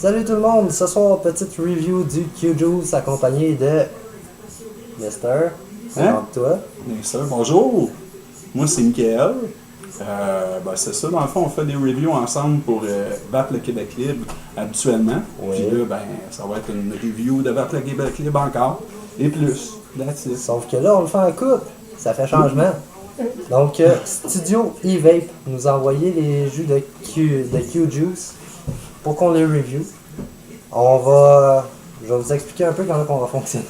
Salut tout le monde, ce soir, petite review du Q-Juice accompagné de Mister. Toi. Bien sûr, bonjour. Moi, c'est Mickaël. C'est ça, dans le fond, on fait des reviews ensemble pour Battre le Québec Libre habituellement. Oui. Puis là, ça va être une review de Battre le Québec Libre encore. Et plus. That's it. Sauf que là, on le fait en couple. Ça fait changement. Donc, Studio E-Vape nous a envoyé les jus de Q-Juice pour qu'on les review. Je vais vous expliquer un peu comment on va fonctionner.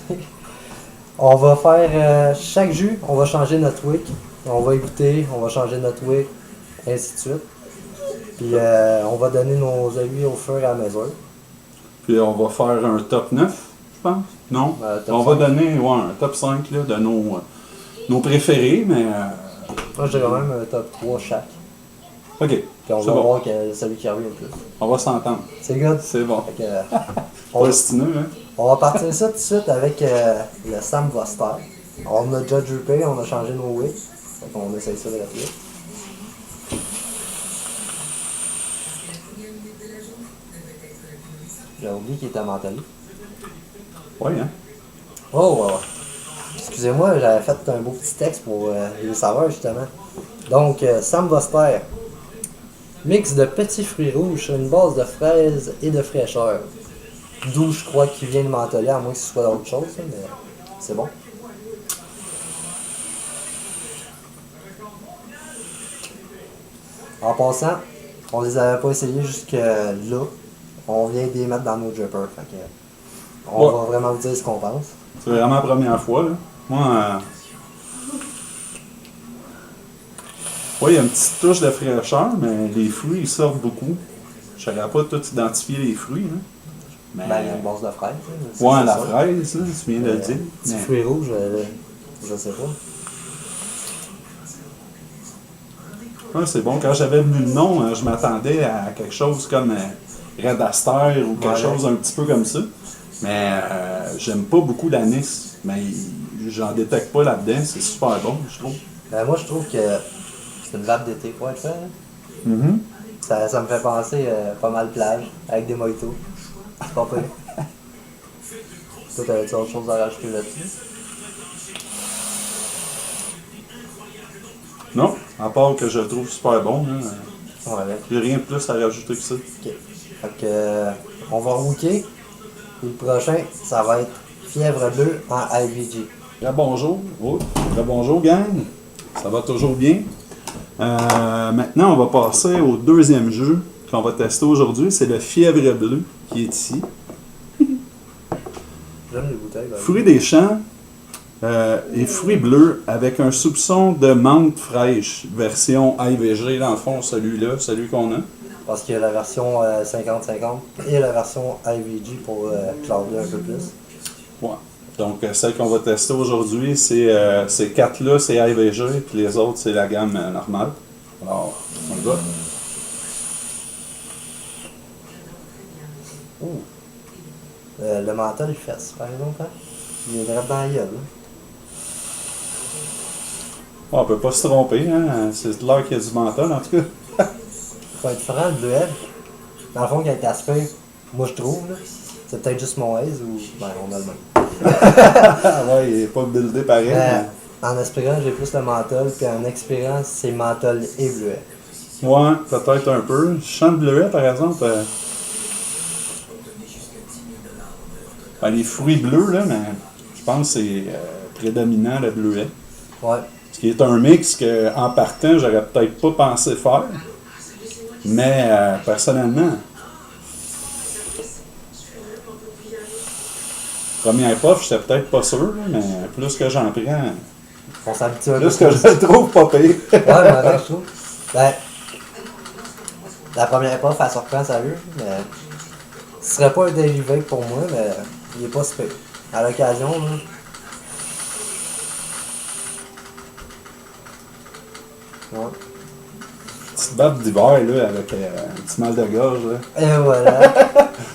On va faire chaque jus, on va changer notre wick. On va écouter, on va changer notre wick, ainsi de suite. Puis on va donner nos avis au fur et à mesure. Puis on va faire un top 9, je pense. Non? Top On 5. va donner un top 5 là, de nos préférés, mais... Moi, je dirais même un top 3 chaque. OK, Puis on c'est va bon. voir celui qui revient le plus. On va s'entendre. C'est good? C'est bon. Fait que, Pas ostineux, hein? on va partir ça tout de suite avec le Sam Voster. On a déjà drippé, on a changé nos wicks. Fait qu'on essaye ça de rapide. J'ai oublié qu'il était mentally. Oui, hein? Oh, excusez-moi, j'avais fait un beau petit texte pour les saveurs justement. Donc, Sam Voster. Mix de petits fruits rouges sur une base de fraises et de fraîcheur. D'où je crois qu'il vient de mentholer, à moins que ce soit d'autre chose, mais c'est bon. En passant, on les avait pas essayés jusque là. On vient de les mettre dans nos drippers. Fait que on va vraiment vous dire ce qu'on pense. C'est vraiment la première fois, là. Moi, il y a une petite touche de fraîcheur, mais les fruits, ils sortent beaucoup. Je ne saurais pas tout identifier les fruits, là. Mais... Ben, il y a une base de fraises. Ouais, la fraise, là, tu viens de le dire. Petit Mais... fruit rouge, je sais pas. Ouais, c'est bon. Quand j'avais vu le nom, je m'attendais à quelque chose comme Red Aster ou quelque chose un petit peu comme ça. Mais j'aime pas beaucoup l'anis. Mais j'en détecte pas là-dedans. C'est super bon, je trouve. Ben, moi, je trouve que c'est une vape d'été pour être fait. Hein. Mm-hmm. Ça me fait penser pas mal plage, avec des mojitos. C'est pas pire. Toi, t'avais-tu autre chose à rajouter là-dessus? Non, à part que je le trouve super bon. Là, Ouais. j'ai rien de plus à rajouter que ça. Ok. Fait que, on va rooker. Puis le prochain, ça va être Fièvre bleue en IVG. Très bonjour. Oh, très bonjour, gang. Ça va toujours bien. Maintenant, on va passer au deuxième jeu qu'on va tester aujourd'hui. C'est le Fièvre bleu qui est ici. J'aime les bouteilles. Ben. Fruits des champs et fruits bleus avec un soupçon de menthe fraîche. Version IVG, dans le fond, celui qu'on a. Parce qu'il y a la version 50-50 et la version IVG pour clouder un peu plus. Ouais. Donc, celle qu'on va tester aujourd'hui, ces quatre-là, c'est IVG, puis les autres, c'est la gamme normale. Alors, on y va. Le menthol, il fesse, par exemple. Hein? Il est vraiment dans la gueule. Là. On peut pas se tromper, hein? C'est de l'heure qu'il y a du menthol, en tout cas. Faut être franc, le bleuet, dans le fond, quand il t'aspire, moi je trouve, là, c'est peut-être juste mon aise ou. Ben, on a le même. Ouais, il est pas buildé pareil. Mais... En aspirant, j'ai plus le menthol, puis en expirant, c'est menthol et bleuet. Ouais, peut-être un peu. Je sens le bleuet, par exemple. Les fruits bleus, là, mais je pense que c'est prédominant le bleuet. Ouais. Ce qui est un mix que, en partant, j'aurais peut-être pas pensé faire. Mais personnellement, première puff, j'étais peut-être pas sûr, là, mais plus que j'en prends, On s'habitue un peu. plus que je le trouve pas pire. Ouais, mais attends, je trouve. Ben, la première puff, elle surprend sérieux, mais ce serait pas un dérivé pour moi, mais il est pas si pire. À l'occasion, là. Ouais. Petite batte d'hiver, là, avec un petit mal de gorge, là. Et voilà.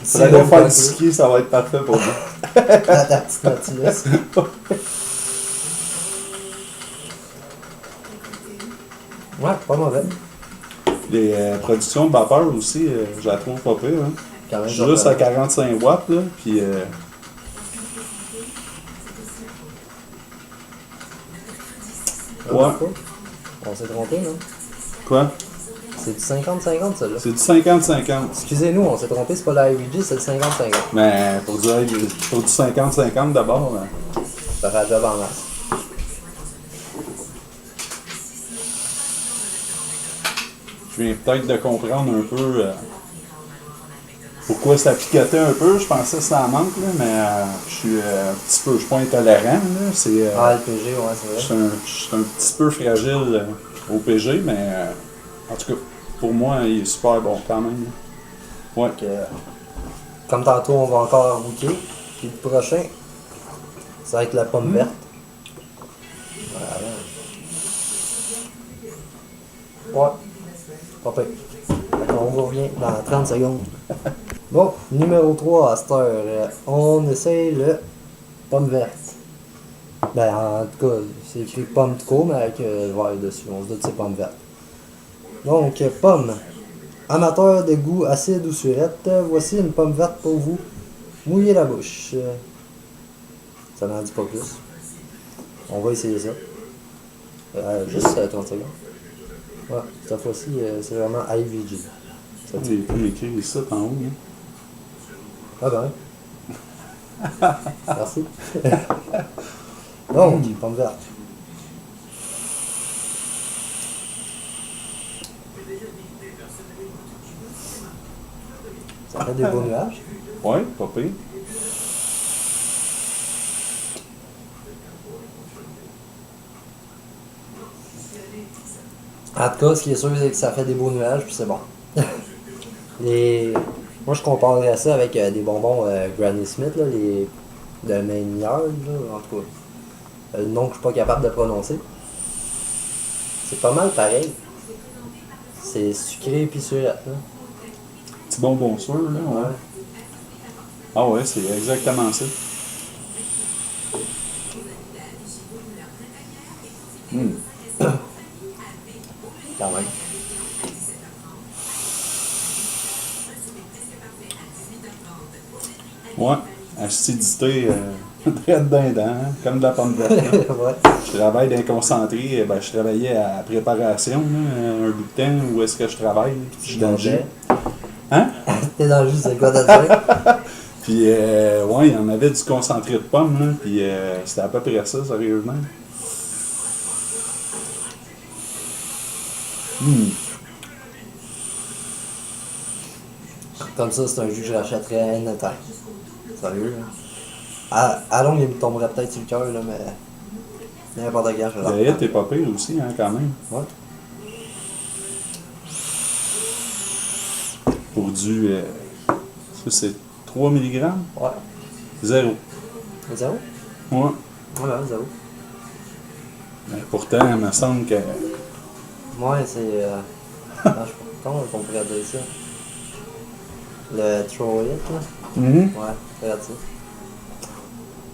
Si on va faire du ski, ça va être parfait pour moi. Dans ta petite Nautilus. Ouais, pas mauvais. Les productions de vapeur aussi, je la trouve pas pire. Hein. quand même Je suis juste à surprenant. 45 watts, là, puis... Ouais. On s'est trompé, non? Quoi? C'est du 50-50, ça, là. C'est du 50-50. Excusez-nous, on s'est trompé, c'est pas la IVG, c'est le 50-50. Mais pour du 50-50 d'abord, Ça fait la job en masse. je viens peut-être de comprendre un peu pourquoi ça picotait un peu. Je pensais que ça en manque, là, mais je suis un petit peu, je suis pas intolérant. Là. C'est, Ah, LPG, ouais, c'est vrai. je suis un petit peu fragile au PG, mais en tout cas, pour moi, il est super bon quand même. Ouais. Donc, comme tantôt, on va encore booker. Puis le prochain, ça va être la pomme verte. Voilà. Ouais. Pas pire. Fait qu'on revient dans 30 secondes. Bon, numéro 3 à cette heure, on essaye le pomme verte. Ben, en tout cas, c'est écrit pomme de co, mais avec vert dessus. On se dit que c'est pomme verte. Donc, pomme. Amateur de goût acide ou surette, voici une pomme verte pour vous. Mouillez la bouche. Ça n'en dit pas plus. On va essayer ça. Juste 30 secondes. Ouais, cette fois-ci, c'est vraiment IVG. Ça Il peut écrire ça en haut. Hein? Ah ben. Merci. Donc, pomme verte. Ça fait des beaux nuages. Ouais, pas pire. En tout cas, ce qui est sûr, c'est que ça fait des beaux nuages, puis c'est bon. Moi, je comparerais ça avec des bonbons Granny Smith, là, les de Maynard, en tout cas. Le nom que je suis pas capable de prononcer. C'est pas mal pareil. C'est sucré puis surette, là. Petit bonbon sûr, là. Ouais. Ouais. Ah ouais, c'est exactement ça. Quand même. Ouais, acidité très dedans, hein, comme de la pomme verte. Là. Ouais. Je travaille d'un concentré, ben, je travaillais à la préparation, là, un bout de temps où est-ce que je travaille, puis je suis dans le jus. Hein? T'es dans le jus, c'est quoi de dire? Puis, ouais, il y en avait du concentré de pomme, là, puis c'était à peu près ça, sérieusement. Comme ça, c'est un jus que j'achèterais anytime. Sérieux, là. À longue, il me tomberait peut-être sur le cœur, là, mais n'importe quand, je vais Le hit est pas pire aussi, hein, quand même. Ouais. Pour du, ça c'est 3 mg? Ouais. 0. Zéro? Ouais. Voilà, zéro. Mais pourtant, il me semble que... Ouais, c'est. Je sais pas comment on pourrait dire ça. Le throw it, là. Ouais, c'est ça.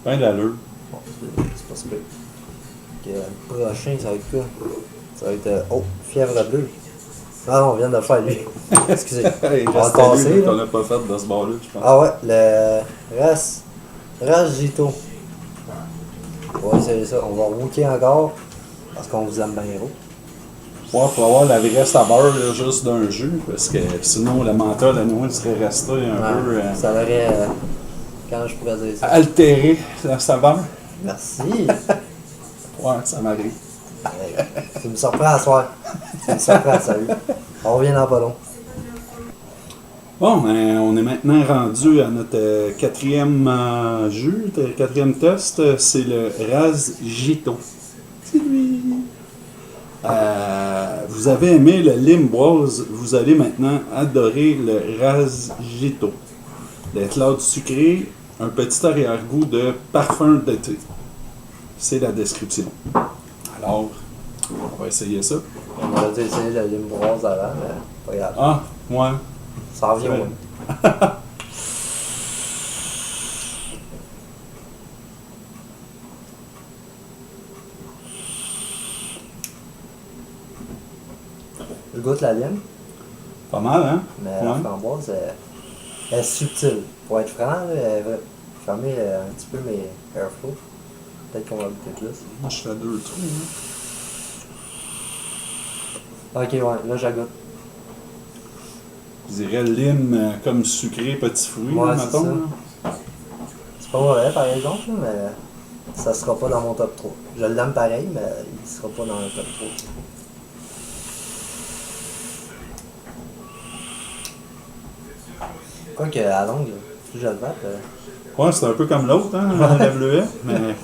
Ben d'allure. Bon, c'est pas super. Le prochain, ça va être quoi? Ça va être. Oh, fièvre bleue. Ah non, on vient de le faire, lui. Excusez. Hey, On va le reste passer, lui, là. qu'on n'a pas fait de ce bord-là, je pense. Ah ouais, le Rasgito. On va essayer ça. On va wooker encore. Parce qu'on vous aime bien gros. Ouais, pour avoir la vraie saveur là, juste d'un jus, parce que sinon le menthol à nous serait resté un peu Ça aurait. Quand je pourrais dire ça? altéré, la saveur. Merci. Ouais, ça m'arrive. Hey, tu me surprends à soir. Tu me surprends, sérieux. On revient dans pas long. Bon, ben, on est maintenant rendu à notre quatrième jus, quatrième test, c'est le Rasgito. C'est lui. Vous avez aimé le limboise, vous allez maintenant adorer le Rasgito. L'éclate sucrée, un petit arrière-goût de parfum d'été. C'est la description. Alors, on va essayer ça. On aurait dû essayer le limboise avant, mais pas grave. Ah, ouais. Ça revient Ouais. moins. Je goûte la lime, Pas mal, hein? mais la Ouais. framboise, Elle est subtile. Pour être franc, là, elle va fermer un petit peu mes airflow. Peut-être qu'on va goûter plus. Moi, je fais 2 trous. Hein. Ok, ouais, là, j'agoute. Je dirais lime comme sucré, petit fruit, Ouais, là, c'est mettons. ça. Là. C'est pas mauvais, par exemple, là, mais ça sera pas dans mon top 3. Je l'aime pareil, mais il sera pas dans le top 3. Quoique, à longue, là, si je le vape, Ouais, c'est un peu comme l'autre, hein, la bleuette, mais...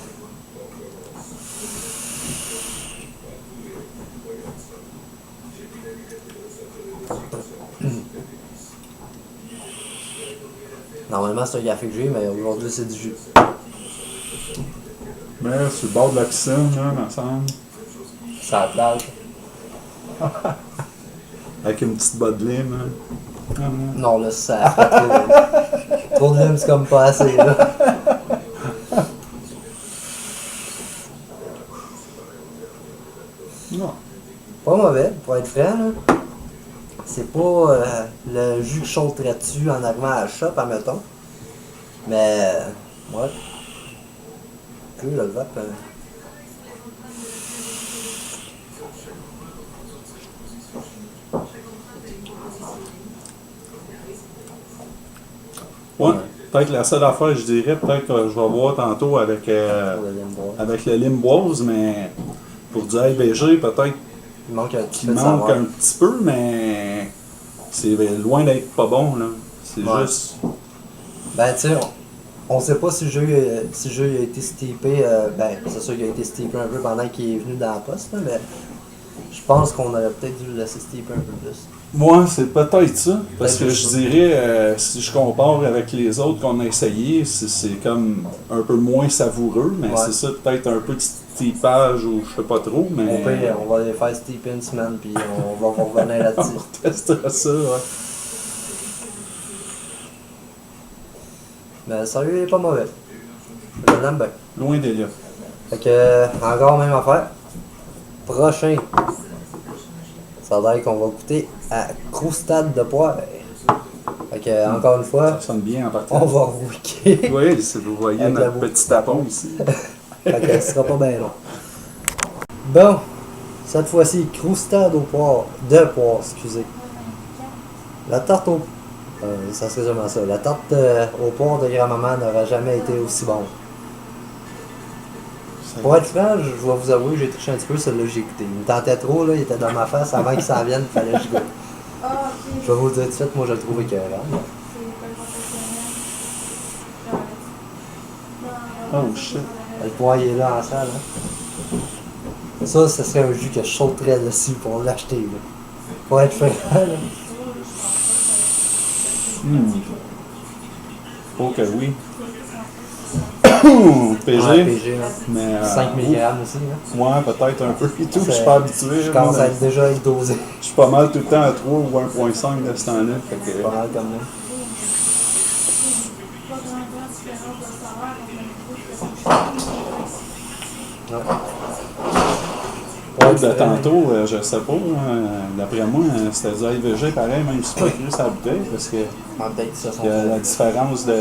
normalement, c'est un café que j'ai, mais aujourd'hui, c'est du jus. Mais sur le bord de la piscine, là, me semble. C'est à la plage. Avec une petite botte de lime. Hein. Ah, non. Non, là, ça fait trop. Trop de lime, c'est comme pas assez, là. Non. Pas mauvais, pour être franc, là. C'est pas le jus que je sauterais dessus en arrivant à la shop, admettons. Mais, ouais. Je le vape. Ouais, peut-être la seule affaire, je dirais, peut-être que je vais voir tantôt avec, Pour le lime bois. avec le limboise, mais pour du IBG, peut-être Il manque un petit qu'il peu de manque saveur. un petit peu, mais c'est loin d'être pas bon, là. C'est Ouais. juste... Ben, tu sais, on sait pas si le jeu, si le jeu a été steepé. Ben, c'est sûr qu'il a été steepé un peu pendant qu'il est venu dans la poste, là, mais je pense qu'on aurait peut-être dû le laisser steeper un peu plus. Moi, c'est peut-être ça, parce Peut-être que juste je dirais, si je compare avec les autres qu'on a essayés, c'est comme un peu moins savoureux, mais Ouais. c'est ça, peut-être un peu de typage ou je sais pas trop, mais... Au pire, on va les faire steeper une semaine, puis on va revenir là-dessus. On testera ça, ouais. Mais sérieux, il est pas mauvais. Je l'aime bien. Loin de là. Fait que, encore même affaire. Prochain. Ça a l'air qu'on va goûter à croustade de poire. Fait que, encore une fois, Ça sonne bien en partant. on va rouquer. Oui, si vous voyez Avec la notre boue. petit tapon ici. Fait que, ce sera pas bien long. Bon, cette fois-ci, croustade aux poires. De poire, excusez. La tarte au... ça serait jamais ça. La tarte aux poires de grand-maman n'aurait jamais été aussi bonne. Pour être franc, je vais vous avouer que j'ai triché un petit peu, celle-là j'ai écouté. Il me tentait trop, là, il était dans ma face avant qu'il s'en vienne, il fallait que je goûte. Je vais vous le dire tout de suite, moi je le trouve écœurant. Oh shit. Le poire il est là en salle. Hein. Ça, ce serait un jus que je sauterais dessus pour l'acheter. Là. Pour être franc, là. Oh que oui. PG. Ouais, PG, là. Mais, 5 mg aussi. Là. Ouais, peut-être un peu et tout. Je suis C'est- pas habitué. Je commence moi, à être déjà être dosé. je suis pas mal tout le temps à 3 ou 1.5 de ce temps-là. Fait que, Pas mal comme moi. Ouais. ouais, de tantôt, je sais pas. D'après moi, c'était du IVG pareil, même si c'est pas écrit sur la bouteille, parce que Ah, peut-être que ça sont il y a la différence de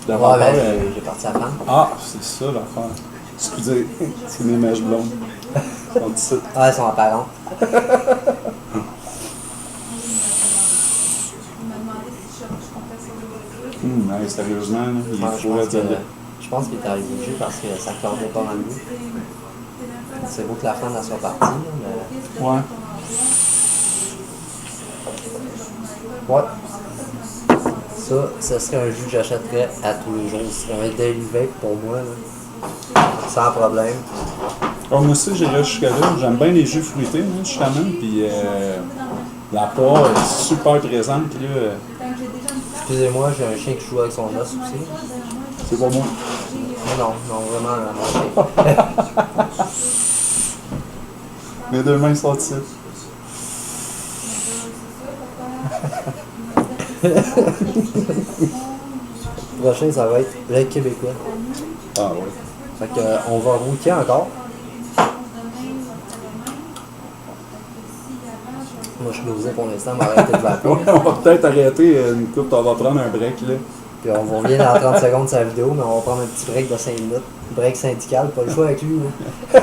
Ouais, vapeur. ben, j'ai parti à prendre. Ah, c'est ça l'affaire. Excusez, c'est mes mèches blondes. Ils sont ici. Ah, elles sont apparentes. Ouais, sérieusement, là, il Ouais, faut être je pense qu'il est arrivé au jeu parce que ça cordait pas mal mieux. C'est beau que la femme elle soit partie, là, mais. Ouais. Ouais. Ça serait un jus que j'achèterais à tous les jours. Ce serait un daily vape pour moi, là. Sans problème. Oh, moi aussi, j'irais jusqu'à là. J'aime bien les jus fruités, hein, justement. Puis la poire est super présente. Là. Excusez-moi, j'ai un chien qui joue avec son os aussi. C'est pas moi. Mais non, vraiment, mon chien. Mes deux mains sont ici. Le prochain, ça va être le québécois. Ah ouais. Fait que, on va rouquer encore. Moi, je suis dosé pour l'instant, mais arrêter de vaper. Ouais, on va peut-être arrêter une coupe, on va prendre un break là. Puis on va revenir dans 30 secondes sur la vidéo, mais on va prendre un petit break de 5 minutes. Break syndical, pas le choix avec lui. Là.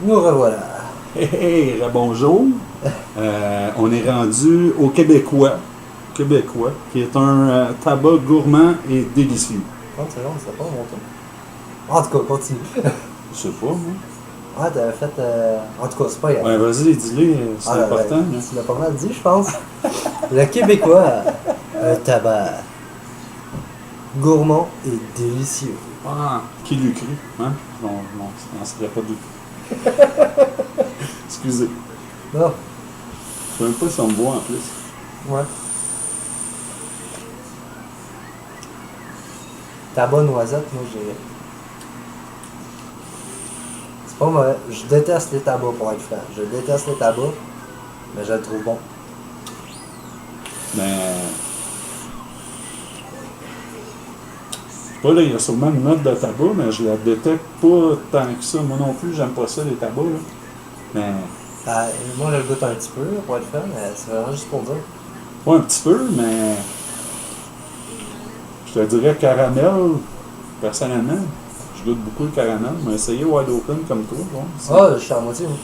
Nous revoilà. Hey, bonjour. On est rendu au Québécois. Québécois, qui est un tabac gourmand et délicieux. 30 secondes, c'est pas mon temps. En tout cas, continue. Je sais pas, moi. Ah, t'avais fait. En tout cas, c'est pas grave. Ouais, vas-y, dis-le, c'est important. Ben, tu l'as pas mal dit, je pense. Le Québécois, un tabac gourmand et délicieux. Ah, qui l'eût cru, hein? On n'en serait pas douté. Excusez. Non. Je sais même pas si on me voit en plus. Ouais. Tabac noisette, moi j'ai. C'est pas mauvais. Je déteste les tabacs pour être franc. Je déteste les tabacs, mais je le trouve bon. Mais. Je sais pas, là, il y a sûrement une note de tabac, mais je la détecte pas tant que ça. Moi non plus, j'aime pas ça, les tabacs, là. Mais. Moi je le goûte un petit peu là, pour être franc, mais c'est vraiment juste pour dire. Pas un petit peu, mais. Je te dirais caramel, personnellement. Je goûte beaucoup le caramel, mais essayer wide open comme toi, bon. Ah, je suis à moitié, moi.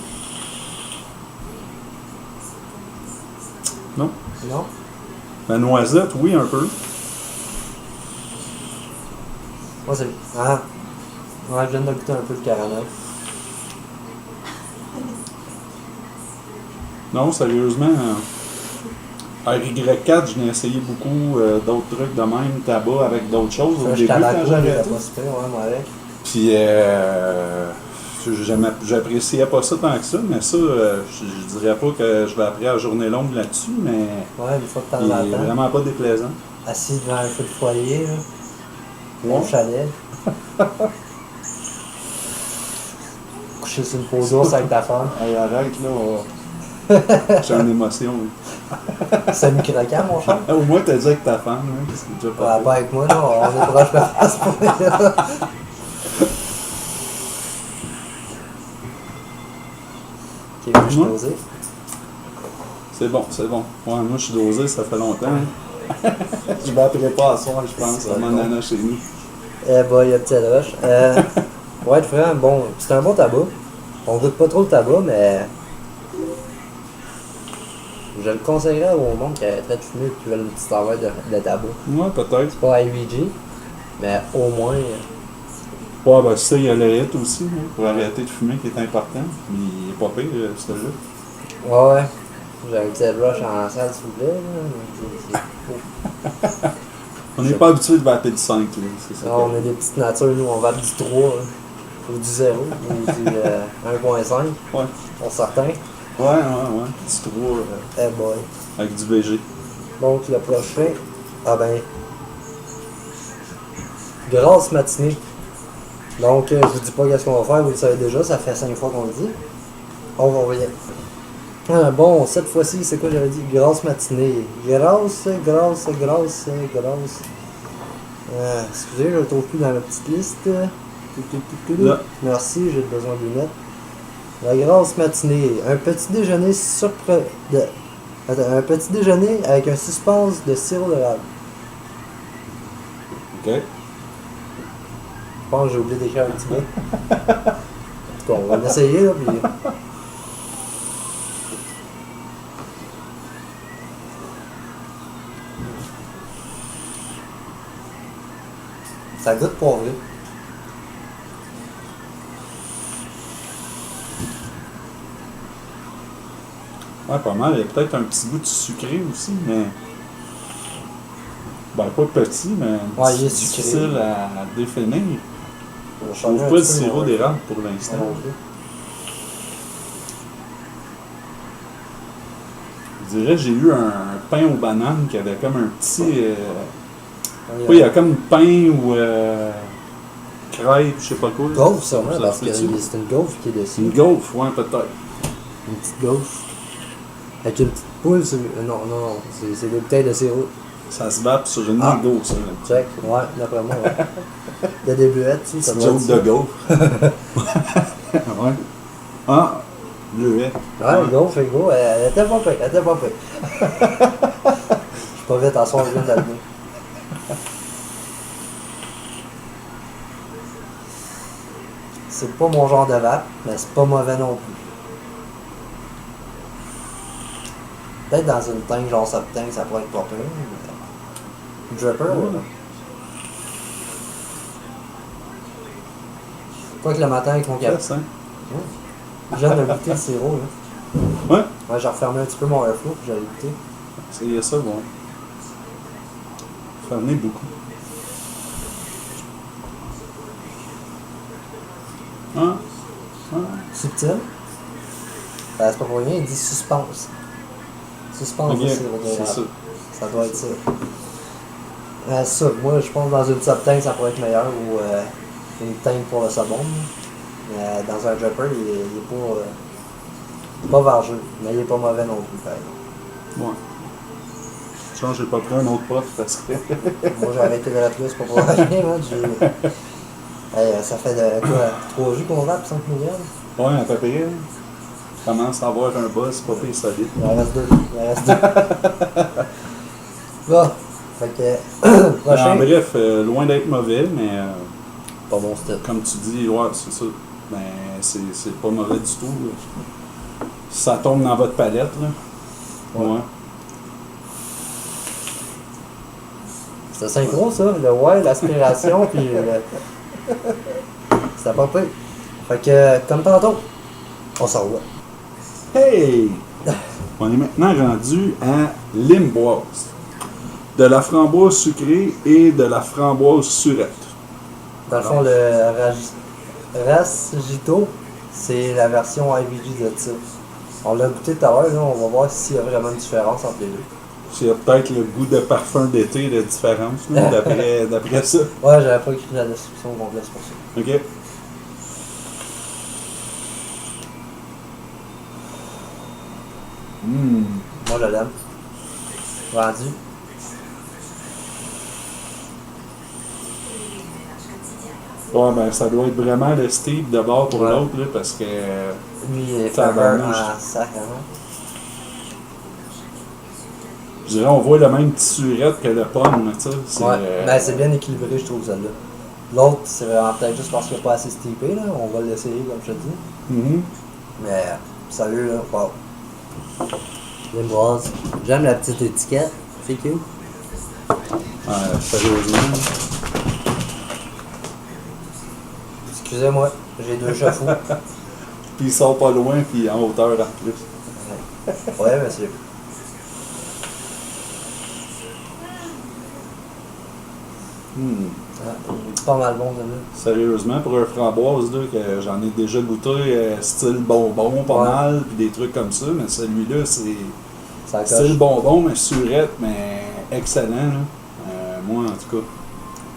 Non? Non? La noisette, oui, un peu. Moi c'est. Ah! Ouais, je viens de goûter un peu le caramel. Non, sérieusement, RY4, je n'ai essayé beaucoup d'autres trucs de même, tabac avec d'autres choses au début J'étais à la quand cour, j'ai il était arrêté. pas super, ouais, moi avec. Puis, j'appréciais pas ça tant que ça, mais ça, je dirais pas que je vais après la journée longue là-dessus, mais Ouais, une fois de temps il en est temps. vraiment pas déplaisant. Assis devant un feu de foyer, là. Ouais. Au chalet. Coucher sur une peau d'ours avec ta femme. Hey, arrête, là, j'ai une émotion. Semi-croquant, mon cher. Au moins, t'as dit avec ta femme, hein, qu'est-ce que tu as Ouais, pas pas avec moi, là. On est proche de la face pour là. Ok, moi, je suis Ouais. dosé. C'est bon, c'est bon. Ouais, moi, je suis dosé, ça fait longtemps. Je m'appellerai pas à soir, je pense, à mon nana chez nous. Eh bah, il y a petit rush. Pour être franc, bon, c'est un bon tabac. On goûte pas trop le tabac, mais. Je le conseillerais au monde qui arrêterait de fumer et qui veulent une petite saveur de tabac. Ouais, peut-être. C'est pas IVG, mais au moins. Ouais, ben ça, il y a le hit aussi, hein, pour arrêter de fumer, qui est important. Mais il est pas pire, celui-là. Ouais, ouais. J'ai un petit rush en salle, s'il vous plaît. Là. C'est fou. On n'est pas habitué de vaper du 5, là. C'est ça. Non, on est des petites natures, nous, on va du 3, ou du 0, ou du 1.5, Ouais. pour certains. Ouais. Du 3 Eh boy. avec du VG. Donc, le prochain, ah ben, grasse matinée. Donc, je vous dis pas qu'est-ce qu'on va faire, vous le savez déjà, ça fait 5 fois qu'on le dit. On va revenir. Bon, cette fois-ci, c'est quoi j'avais dit? Grasse matinée. Grasse. Excusez, je le trouve plus dans la petite liste. Là. Merci, j'ai besoin de lunettes. La grasse matinée. Un petit déjeuner un petit déjeuner avec un suspense de sirop d'érable. OK. Je pense que j'ai oublié d'écrire un petit peu. En tout cas, on va l'essayer là, puis. Ça goûte poivré. Ouais, pas mal. Il y a peut-être un petit goût de sucré aussi, mais. Ben, pas petit, mais Ouais, il est sucré. difficile à définir. On Je trouve pas le sirop d'érable pour l'instant. Je dirais j'ai eu un pain aux bananes qui avait comme un petit. Oui, il y a comme pain ou crêpe, je sais pas quoi. Gaufre, sûrement, Ça parce se que fait-tu? c'est une gaufre qui est dessus. Une gaufre, ouais, peut-être. Une petite gaufre. Avec une petite poule sur. Non, c'est des bouteilles de sirop. Ça se vape sur une Ah. gaufre, ça. Check, ouais, d'après moi, ouais. Il y a des buettes, tu sais, ça Petite doit être joke ça. de gaufre. Ouais. Ah, Bleuet. Ouais, go, fait go. Elle était pas pire, elle était pas pire. Je suis pas vite à soir, je viens d'allumer. C'est pas mon genre de vape, mais c'est pas mauvais non plus. Peut-être dans une tank genre Septank, ça pourrait être pas pire. Mais... Dripper, là. Quoi que le matin avec mon café. Ça, Je viens de goûter le sirop, là. ouais. Ouais, j'ai refermé un petit peu mon airflow, puis j'allais goûter. C'est ça, bon. Ça venait beaucoup. Ah. Ah. Subtil. C'est pas pour rien, il dit suspense. Suspense Ok, de sirop c'est d'érable. ça. Ça doit être ça. Ça, moi je pense que dans une Septank ça pourrait être meilleur ou une tank pour le sabon. Mais dans un dropper, il est pas vargeux, mais il est pas mauvais non plus. Pareil. Ouais. Change, j'ai pas pris un autre prof parce que. Moi j'ai arrêté de la plus pour pouvoir acheter, man. Ça fait de quoi 3 jus qu'on va pour 5 mg. Ouais, à peu près. Là. Commence à avoir un boss pas pire solide. Il en reste 2. Il en reste 2. Bon, fait que. En Prochain. bref, loin d'être mauvais, mais Pas mon style. comme tu dis, ouais, c'est ça. Ben, c'est pas mauvais du tout. Là. Ça tombe dans votre palette, là. Ouais. C'était synchro ça, le ouais, l'aspiration, puis le. C'était pas pire. Fait que, comme tantôt, on s'en va. Hey! On est maintenant rendu à l'imboise. De la framboise sucrée et de la framboise surette. Dans le fond, le Rasgito, c'est la version IVG de ça. On l'a goûté tout à l'heure, là, on va voir s'il y a vraiment une différence entre les deux. C'est peut-être le goût de parfum d'été de différence, là, d'après ça. Ouais, j'avais pas écrit la description complète, c'est pour ça. OK. Moi, je l'aime. Rendu. Ouais, ben ça doit être vraiment le Steve de bord pour Ouais. l'autre, là, parce que. Lui, il est Tabarnouche. flavor en sac, hein. Je dirais, on voit le même petit surette que le pomme, tu sais. C'est, Ouais, ben c'est bien équilibré, je trouve, celle-là. L'autre, c'est vraiment peut-être juste parce qu'il n'est pas assez steepé, là. On va l'essayer, comme je te dis. Mhm. Mais, sérieux, là, wow. L'Imboise. J'aime la petite étiquette. C'est cute. Ouais, sérieusement. Excusez-moi, j'ai 2 chats fous. Puis il sort pas loin, puis en hauteur en plus. Ouais, monsieur. C'est pas mal bon, là. Sérieusement, pour un framboise, là, que j'en ai déjà goûté, style bonbon, pas Ouais. mal, puis des trucs comme ça, mais celui-là, c'est Ça style coche. bonbon, mais surette, mais excellent, là. Moi, en tout cas.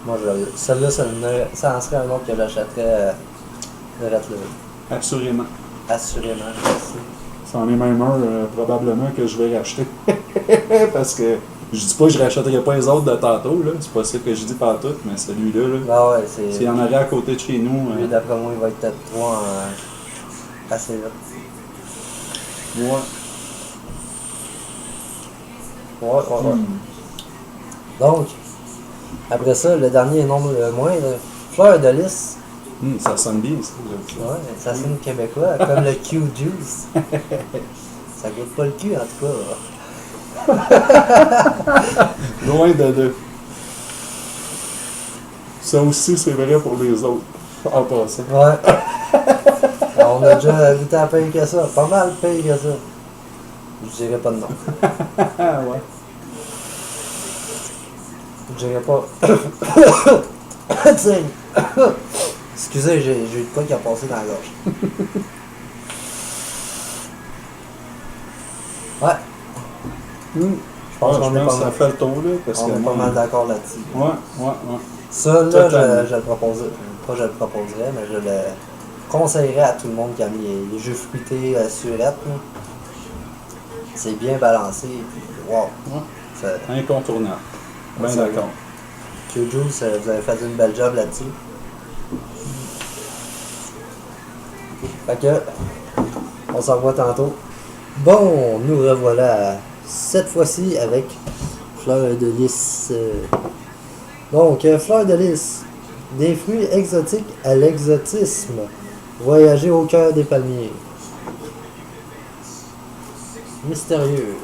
Moi, celle-là, ça en serait un autre que j'achèterais direct là. Assurément. Assurément, merci. C'en est même un, probablement, que je vais racheter. Parce que je dis pas que je rachèterai pas les autres de tantôt, là. C'est pas ça que je dis pas tout, mais celui-là, là. Ah ouais, c'est. S'il y en aurait à côté de chez nous, Lui, d'après moi, il va être peut-être 3 en. Assez vite. ouais. Ouais. Donc, après ça, le dernier nom le moins, Fleur de Lys. Ça sonne bien, ça. Ouais, ça sonne québécois, comme le Q-Juice. Ça goûte pas le cul, en tout cas. Loin de deux. Ça aussi, c'est vrai pour les autres. En passant. Ouais. On a déjà goûté à payer que ça. Pas mal payé que ça. Je dirais pas de nom. Ah ouais. Je dirais pas. Tiens. Excusez, j'ai eu de quoi qui a passé dans la gorge. Ouais. Je pense Ouais, qu'on je est pense pas que ça mal. fait le tour, là. Parce On que est pas moi, mal d'accord là-dessus. Ouais. Ça, là, Totalement. je le proposerais. Pas je le proposerais, mais je le conseillerais à tout le monde qui aime les jeux fruités surettes. Là. C'est bien balancé. Puis, wow. Ouais. Ça- Incontournable. Ben Ça, d'accord. Q-Juice, vous avez fait une belle job là-dessus. Fait que, On s'en voit tantôt. Bon, nous revoilà cette fois-ci avec Fleur de Lys. Donc, Fleur de Lys. Des fruits exotiques à l'exotisme. Voyager au cœur des palmiers. Mystérieux.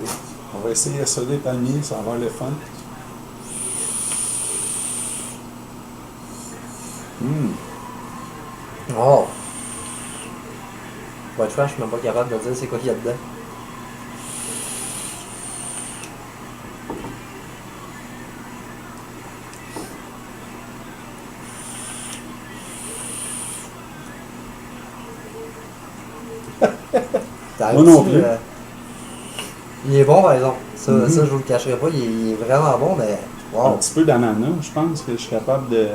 On va essayer ça des palmiers, ça va avoir le fun. Oh! Pour être franc, je suis même pas capable de dire c'est quoi qu'il y a dedans. Moi non plus. Il est bon par exemple. Ça, ça je vous le cacherai pas. Il est vraiment bon, mais Un wow! petit peu d'ananas, je pense que je suis capable de...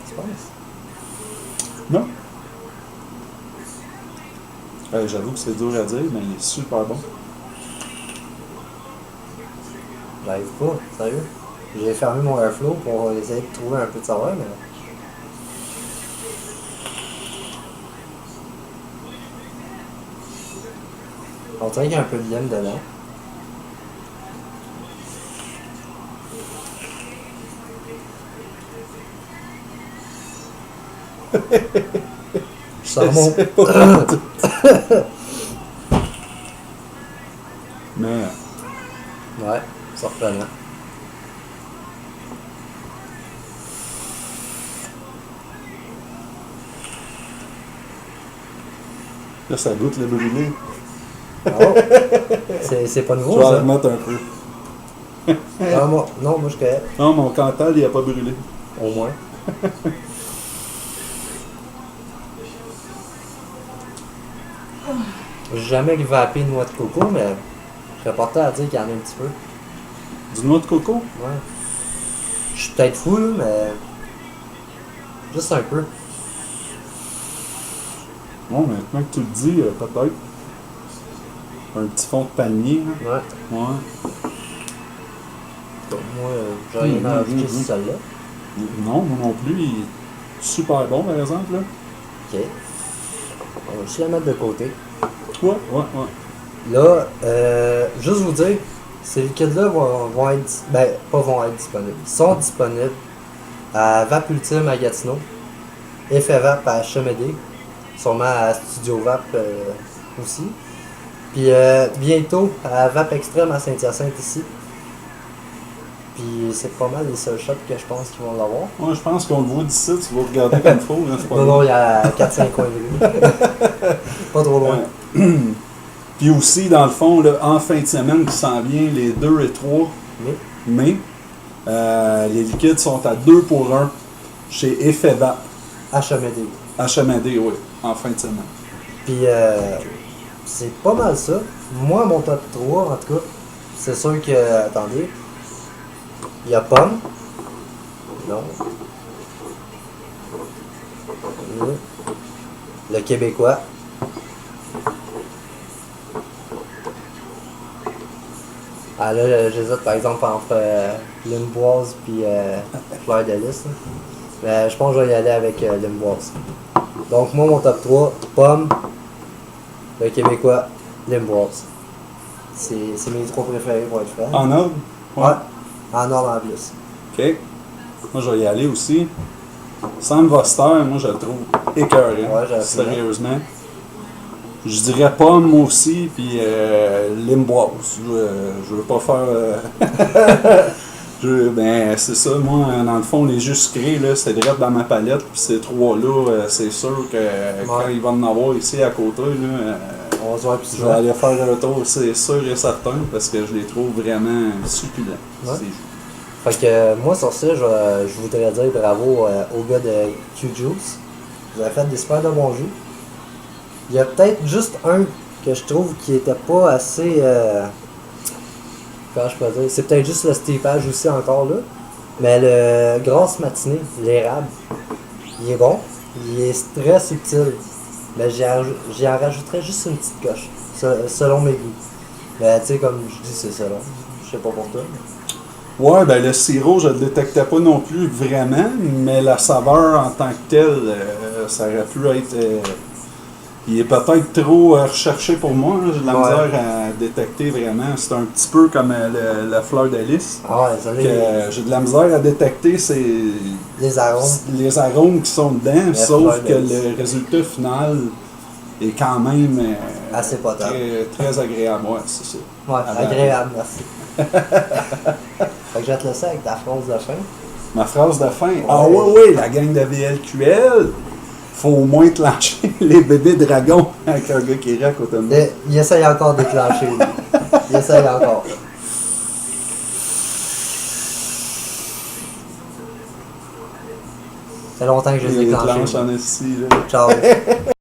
Tu penses? Non? J'avoue que c'est dur à dire, mais il est super bon. J'arrive pas, sérieux. J'ai fermé mon airflow pour essayer de trouver un peu de saveur, mais. On dirait qu'il y a un peu de lime dedans. Je sens mon. Mais Ouais, surprenant. là, ça goûte le brûlé. Oh. C'est pas Je nouveau vais en ça. remettre un peu. Ah, non, moi je connais. Non, mon Cantal, il a pas brûlé. Au moins. J'ai jamais vapé de noix de coco, mais je serais porté à dire qu'il y en a un petit peu. Du noix de coco? Ouais. Je suis peut-être fou, là, mais. Juste un peu. Bon, maintenant que tu le dis, peut-être. Un petit fond de palmier. Hein? Ouais. Ouais. Donc, moi, j'ai rien à ajouter sur celle-là. Non, moi non plus. Il est super bon, par exemple. Là. Ok. On va juste la mettre de côté. Ouais. Là, juste vous dire, ces liquides-là vont être. Ben, pas vont être disponibles. Ils sont disponibles à Vape Ultime à Gatineau, Effet Vape à Chemédé, sûrement à Studio Vape aussi. Puis bientôt à Vape Extrême à Saint-Hyacinthe ici. Puis c'est pas mal les seuls shops que je pense qu'ils vont l'avoir. Ouais, je pense qu'on le voit d'ici, tu vas regarder comme il faut. Hein, c'est pas Non, il y a 4-5 coins de rue. Pas trop loin. Puis aussi, dans le fond, là, en fin de semaine qui s'en vient, les 2 et 3 mai, les liquides sont à 2 pour 1 chez Effet Vape. HMD. HMD, oui, en fin de semaine. Puis c'est pas mal ça. Moi, mon top 3, en tout cas, c'est sûr que. Attendez. Il y a Pomme. Non. Le Québécois. Ah là, j'hésite par exemple entre Limboise puis Fleur de Lys. Mais je pense que je vais y aller avec Limboise. Donc moi, mon top 3, Pomme, le Québécois, Limboise. C'est mes 3 préférés pour être franc. En ordre? Ouais. En ordre en plus. OK. Moi, je vais y aller aussi. Sam Voster, moi, je le trouve écœurant. Ouais, j'ai sérieusement. Je dirais Pomme moi aussi, puis Limboise. Je veux pas faire... ben, c'est ça, moi, dans le fond, les jus sucrés, là, c'est direct dans ma palette, puis ces 3-là, c'est sûr que quand il va en avoir ici à côté, là, On va se voir plus je vais souvent. aller faire un tour, c'est sûr et certain, parce que je les trouve vraiment succulents. Ouais. C'est- Fait que moi sur ça, je voudrais dire bravo au gars de Q-Juice. Vous avez fait des super de bons jus. Il y a peut-être juste un que je trouve qui était pas assez. Comment je peux dire? C'est peut-être juste le steepage aussi encore là. Mais le grasse matinée, l'érable, il est bon. Il est très subtil. Mais j'y en rajouterais juste une petite coche. Selon mes goûts. Mais tu sais, comme je dis, c'est selon. Je sais pas pour toi. Ouais, ben le sirop, je le détectais pas non plus vraiment, mais la saveur en tant que telle, ça aurait pu être Il est peut-être trop recherché pour moi. Hein. J'ai de la Ouais. misère à détecter vraiment. C'est un petit peu comme la fleur de lys. Ah ouais, ça Que, l'est. j'ai de la misère à détecter Les arômes. les arômes qui sont dedans, La sauf fleur de que lys. le résultat final est quand même Assez potable. très agréable. Ouais, c'est ça. Ouais, Ah, agréable, merci. Fait que je vais te laisser avec ta phrase de fin. Ma phrase de fin. Ah ouais, la gang de VLQL. Faut au moins clencher les bébés dragons avec un gars qui rit à côté de moi. Il essaye encore de déclencher, lui. Il essaye encore. Ça fait longtemps que je les ai Il déclenchés. clenche en esti, là. Ciao.